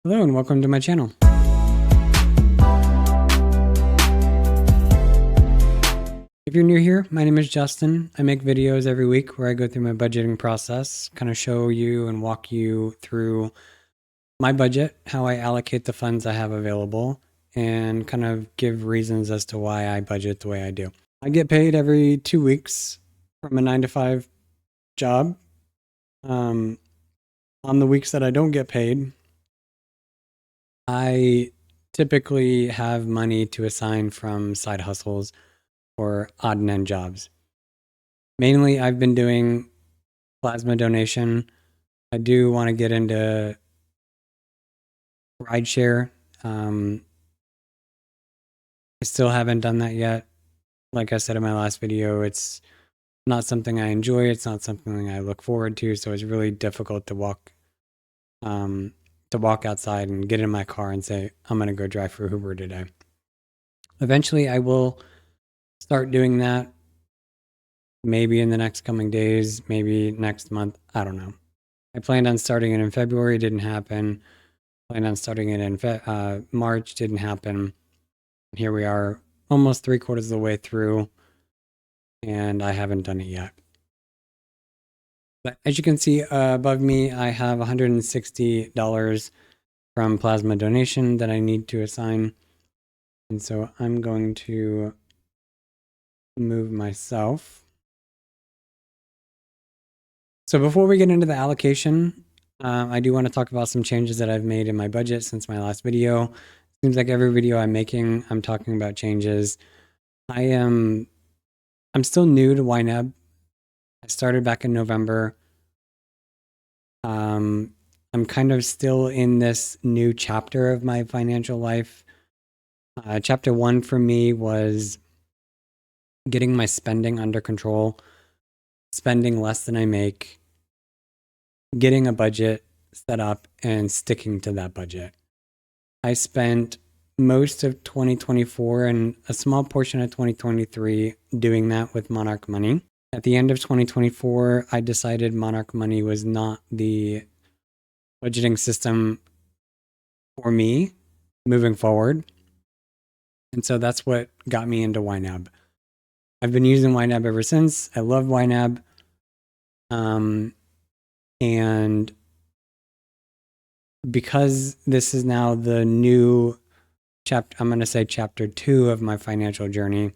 Hello and welcome to my channel. If you're new here, my name is Justin. I make videos every week where I go through my budgeting process, kind of show you and walk you through my budget, how I allocate the funds I have available, and kind of give reasons as to why I budget the way I do. I get paid every 2 weeks from a 9-to-5 job. On the weeks that I don't get paid, I typically have money to assign from side hustles or odd and end jobs. Mainly, I've been doing plasma donation. I do want to get into rideshare. I still haven't done that yet. Like I said in my last video, it's not something I enjoy. It's not something I look forward to. So it's really difficult to walk outside and get in my car and say, I'm going to go drive for Uber today. Eventually, I will start doing that. Maybe in the next coming days, maybe next month. I don't know. I planned on starting it in February. Didn't happen. Planned on starting it in March. Didn't happen. Here we are, almost 3/4 of the way through, and I haven't done it yet. But as you can see above me, I have $160 from plasma donation that I need to assign. And so I'm going to move myself. So before we get into the allocation, I do want to talk about some changes that I've made in my budget since my last video. Seems like every video I'm making, I'm talking about changes. I'm still new to YNAB. I started back in November. I'm kind of still in this new chapter of my financial life. Chapter 1 for me was getting my spending under control, spending less than I make, getting a budget set up, and sticking to that budget. I spent most of 2024 and a small portion of 2023 doing that with Monarch Money. At the end of 2024, I decided Monarch Money was not the budgeting system for me moving forward. And so that's what got me into YNAB. I've been using YNAB ever since. I love YNAB. And because this is now the new chapter, I'm going to say chapter 2 of my financial journey,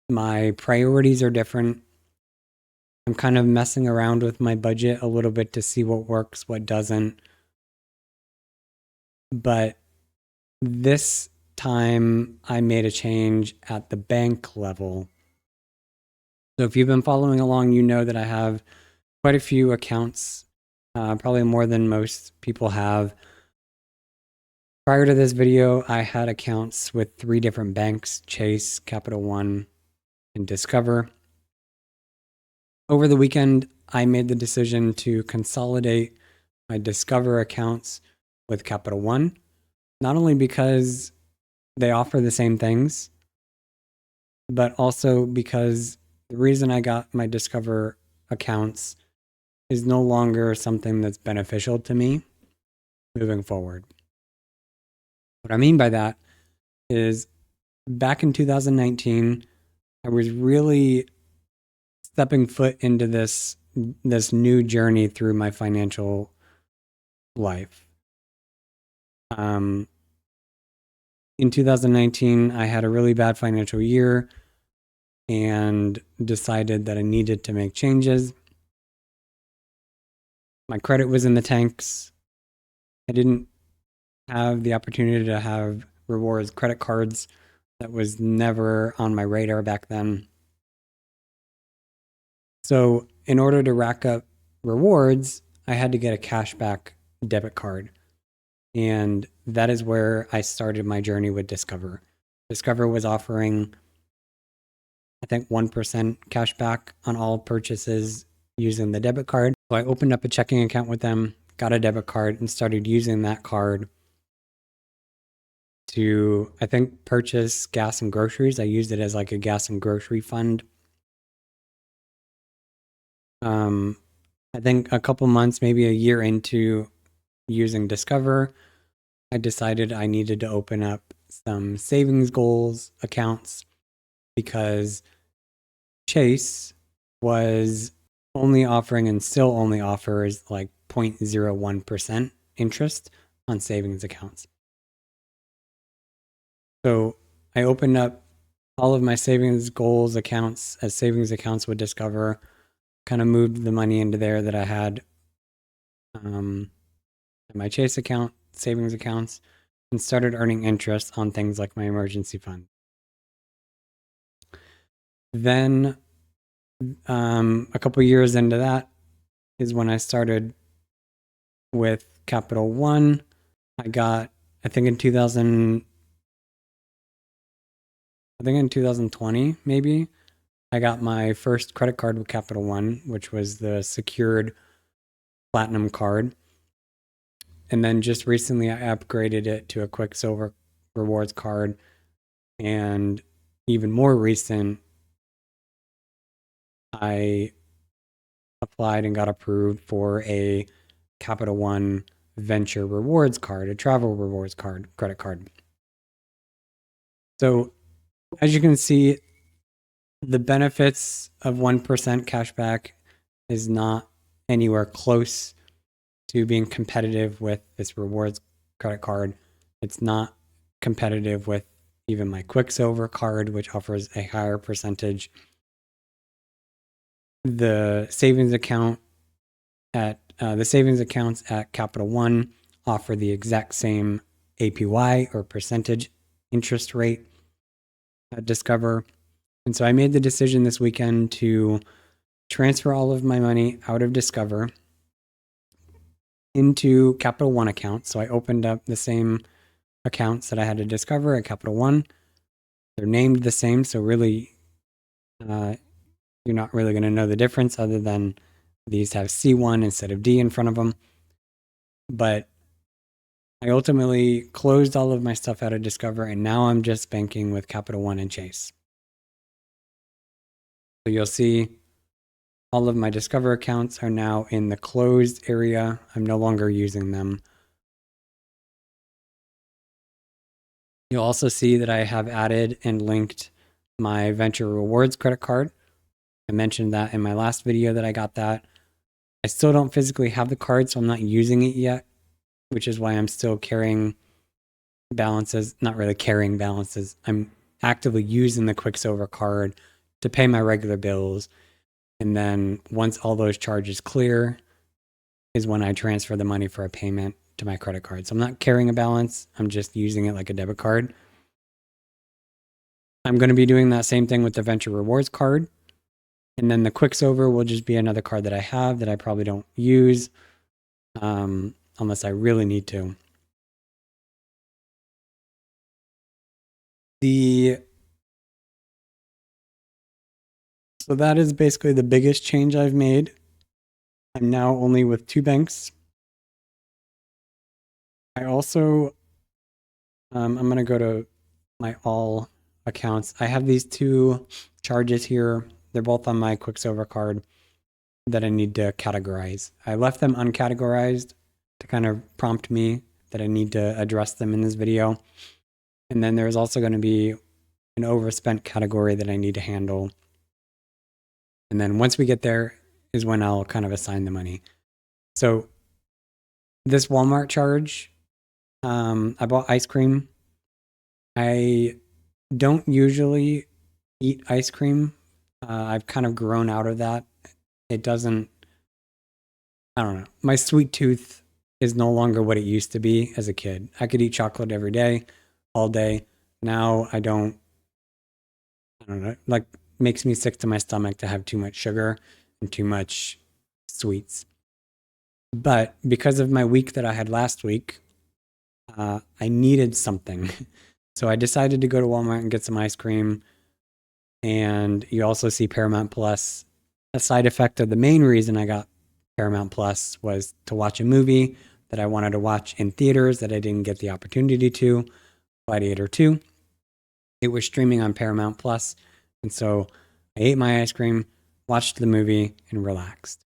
my priorities are different. I'm kind of messing around with my budget a little bit to see what works, what doesn't. But this time I made a change at the bank level. So if you've been following along, you know that I have quite a few accounts, probably more than most people have. Prior to this video, I had accounts with 3 different banks: Chase, Capital One, and Discover. Over the weekend, I made the decision to consolidate my Discover accounts with Capital One, not only because they offer the same things, but also because the reason I got my Discover accounts is no longer something that's beneficial to me moving forward. What I mean by that is back in 2019, I was really stepping foot into this new journey through my financial life. In 2019, I had a really bad financial year and decided that I needed to make changes. My credit was in the tanks. I didn't have the opportunity to have rewards credit cards. That was never on my radar back then. So in order to rack up rewards, I had to get a cashback debit card. And that is where I started my journey with Discover. Discover was offering, I think, 1% cashback on all purchases using the debit card. So I opened up a checking account with them, got a debit card, and started using that card to, I think, purchase gas and groceries. I used it as like a gas and grocery fund. I think a couple months, maybe a year into using Discover, I decided I needed to open up some savings goals accounts because Chase was only offering and still only offers like 0.01% interest on savings accounts. So I opened up all of my savings goals accounts as savings accounts with Discover, kind of moved the money into there that I had in my Chase account, savings accounts, and started earning interest on things like my emergency fund. Then a couple years into that is when I started with Capital One. I got, I think in 2020, maybe, I got my first credit card with Capital One, which was the secured platinum card. And then just recently I upgraded it to a Quicksilver rewards card. And even more recent, I applied and got approved for a Capital One Venture rewards card, a travel rewards card, credit card. So as you can see, the benefits of 1% cashback is not anywhere close to being competitive with this rewards credit card. It's not competitive with even my Quicksilver card, which offers a higher percentage. The savings account at the savings accounts at Capital One offer the exact same APY or percentage interest rate at Discover. And so I made the decision this weekend to transfer all of my money out of Discover into Capital One accounts. So I opened up the same accounts that I had to Discover at Capital One. They're named the same, so really, you're not really going to know the difference other than these have C1 instead of D in front of them. But I ultimately closed all of my stuff out of Discover, and now I'm just banking with Capital One and Chase. So you'll see all of my Discover accounts are now in the closed area. I'm no longer using them. You'll also see that I have added and linked my Venture Rewards credit card. I mentioned that in my last video that I got that. I still don't physically have the card, so I'm not using it yet, which is why I'm still carrying balances, not really carrying balances. I'm actively using the Quicksilver card to pay my regular bills. And then once all those charges clear is when I transfer the money for a payment to my credit card. So I'm not carrying a balance. I'm just using it like a debit card. I'm going to be doing that same thing with the Venture Rewards card. And then the Quicksilver will just be another card that I have that I probably don't use unless I really need to. So that is basically the biggest change I've made. I'm now only with 2 banks. I also, I'm going to go to my all accounts. I have these 2 charges here. They're both on my Quicksilver card that I need to categorize. I left them uncategorized to kind of prompt me that I need to address them in this video. And then there's also going to be an overspent category that I need to handle. And then once we get there is when I'll kind of assign the money. So this Walmart charge, I bought ice cream. I don't usually eat ice cream. I've kind of grown out of that. It doesn't, I don't know. My sweet tooth is no longer what it used to be as a kid. I could eat chocolate every day, all day. Now I don't know, like makes me sick to my stomach to have too much sugar and too much sweets. But because of my week that I had last week, I needed something. So I decided to go to Walmart and get some ice cream. And you also see Paramount Plus. A side effect of the main reason I got Paramount Plus was to watch a movie that I wanted to watch in theaters that I didn't get the opportunity to, Gladiator 2. It was streaming on Paramount Plus. And so I ate my ice cream, watched the movie, and relaxed.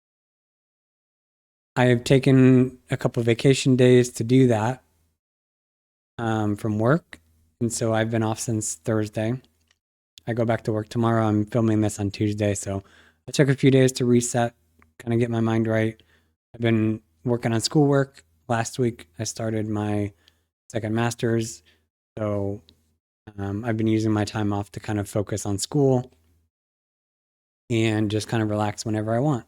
I have taken a couple of vacation days to do that from work. And so I've been off since Thursday. I go back to work tomorrow. I'm filming this on Tuesday. So I took a few days to reset, kind of get my mind right. I've been working on schoolwork. Last week, I started my second master's. So I've been using my time off to kind of focus on school and just kind of relax whenever I want.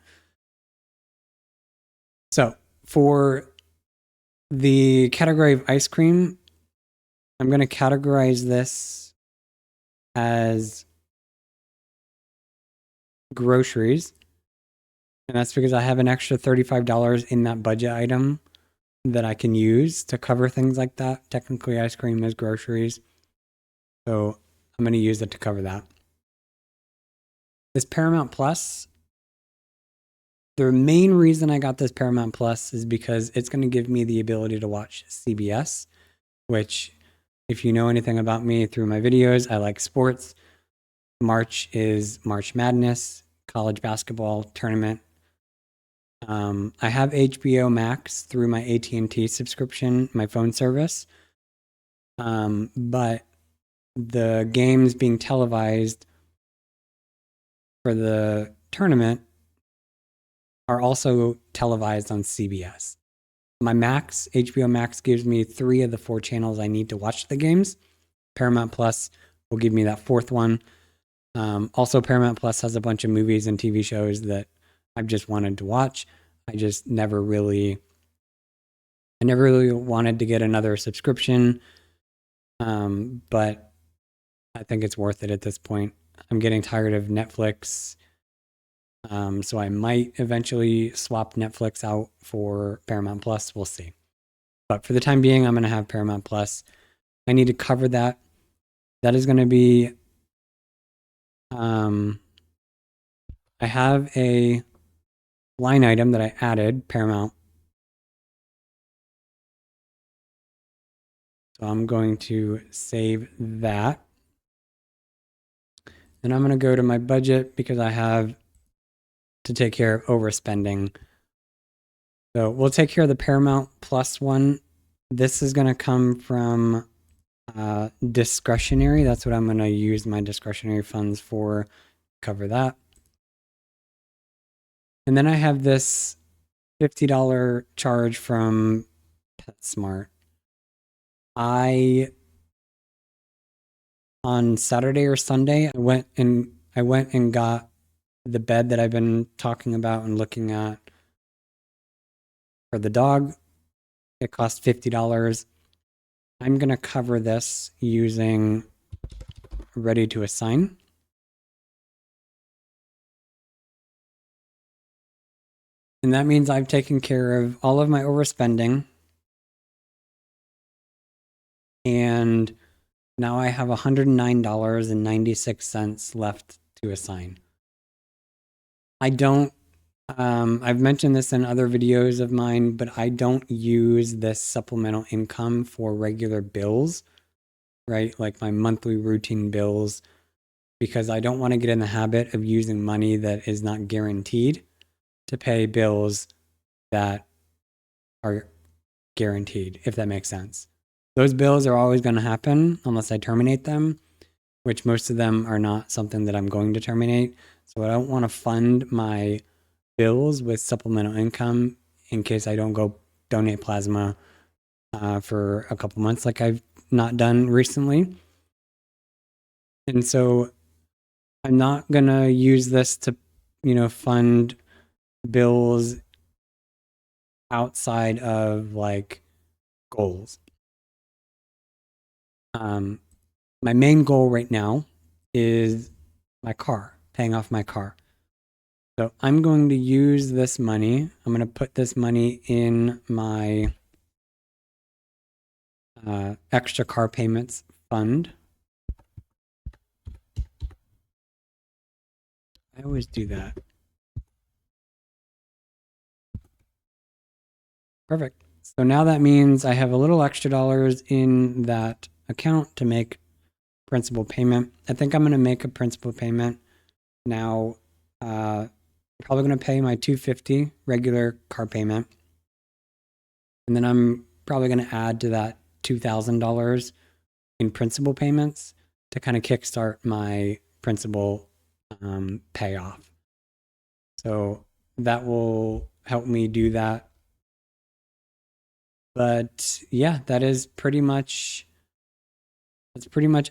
So for the category of ice cream, I'm going to categorize this as groceries. And that's because I have an extra $35 in that budget item that I can use to cover things like that. Technically, ice cream is groceries. So I'm going to use it to cover that. This Paramount Plus, the main reason I got this Paramount Plus is because it's going to give me the ability to watch CBS, which, if you know anything about me through my videos, I like sports. March is March Madness, college basketball tournament. I have HBO Max through my AT&T subscription, my phone service. But the games being televised for the tournament are also televised on CBS. My Max, HBO Max, gives me 3 of the 4 channels I need to watch the games. Paramount Plus will give me that 4th one. Also, Paramount Plus has a bunch of movies and TV shows that I've just wanted to watch. I never really wanted to get another subscription. But I think it's worth it at this point. I'm getting tired of Netflix. So I might eventually swap Netflix out for Paramount Plus. We'll see. But for the time being, I'm going to have Paramount Plus. I need to cover that. That is going to be, I have a line item that I added, Paramount. So I'm going to save that. And I'm going to go to my budget because I have to take care of overspending. So we'll take care of the Paramount Plus one. This is going to come from discretionary. That's what I'm going to use my discretionary funds for. Cover that. And then I have this $50 charge from PetSmart. On Saturday or Sunday, I went and got the bed that I've been talking about and looking at for the dog. It cost $50. I'm going to cover this using ready to assign. And that means I've taken care of all of my overspending. And now I have $109.96 left to assign. I've mentioned this in other videos of mine, but I don't use this supplemental income for regular bills, right? Like my monthly routine bills, because I don't want to get in the habit of using money that is not guaranteed to pay bills that are guaranteed, if that makes sense. Those bills are always going to happen unless I terminate them, which most of them are not something that I'm going to terminate. So I don't want to fund my bills with supplemental income in case I don't go donate plasma for a couple months like I've not done recently. And so I'm not going to use this to, fund bills outside of like goals. My main goal right now is my car, paying off my car. So I'm going to use this money. I'm going to put this money in my extra car payments fund. I always do that. Perfect. So now that means I have a little extra dollars in that account to make principal payment. I think I'm going to make a principal payment now. Probably going to pay my $250 regular car payment. And then I'm probably going to add to that $2,000 in principal payments to kind of kickstart my principal payoff. So that will help me do that. But yeah, that's pretty much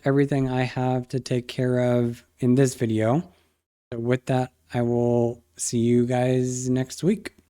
everything I have to take care of in this video. So with that, I will see you guys next week.